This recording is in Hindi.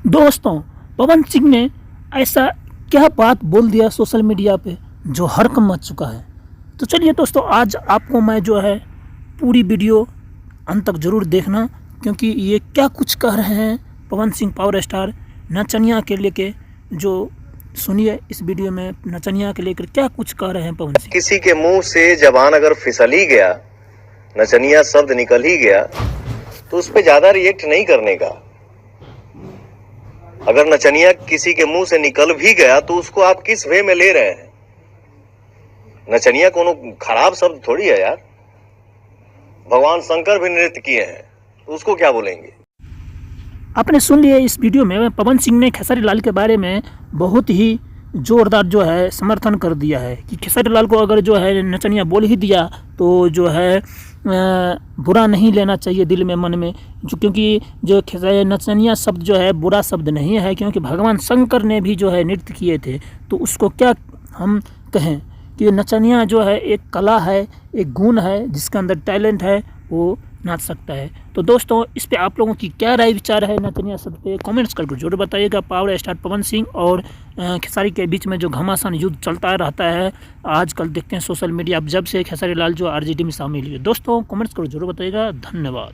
दोस्तों, पवन सिंह ने ऐसा क्या बात बोल दिया सोशल मीडिया पे जो हड़कंप मच चुका है। तो चलिए दोस्तों, आज आपको मैं जो है पूरी वीडियो अंत तक ज़रूर देखना, क्योंकि ये क्या कुछ कह रहे हैं पवन सिंह पावर स्टार नचनिया के लेके। जो सुनिए इस वीडियो में नचनिया के लेकर क्या कुछ कह रहे हैं पवन सिंह। किसी के मुंह से जबान अगर फिसल ही गया, नचनिया शब्द निकल ही गया, तो उस पे ज्यादा रिएक्ट नहीं करने का। अगर नचनिया किसी के मुंह से निकल भी गया तो उसको आप किस वे में ले रहे हैं। नचनिया कोनो खराब शब्द थोड़ी है यार। भगवान शंकर भी नृत्य किए हैं, तो उसको क्या बोलेंगे। आपने सुन लिया इस वीडियो में पवन सिंह ने खेसारी लाल के बारे में बहुत ही जोरदार जो है समर्थन कर दिया है कि खेसारी लाल को अगर जो है नचनिया बोल ही दिया तो जो है बुरा नहीं लेना चाहिए दिल में मन में, जो क्योंकि जो नचनिया शब्द जो है बुरा शब्द नहीं है, क्योंकि भगवान शंकर ने भी जो है नृत्य किए थे। तो उसको क्या हम कहें कि नचनिया जो है एक कला है, एक गुण है, जिसके अंदर टैलेंट है, वो नाच सकता है। तो दोस्तों, इस पे आप लोगों की क्या राय विचार है नचनिया शब्द पे, कमेंट्स करके जरूर बताइएगा। पावर स्टार पवन सिंह और खेसारी के बीच में जो घमासान युद्ध चलता रहता है आजकल देखते हैं सोशल मीडिया, अब जब से खेसारी लाल जो आरजेडी में शामिल हुए। दोस्तों, कमेंट्स करो जरूर बताइएगा। धन्यवाद।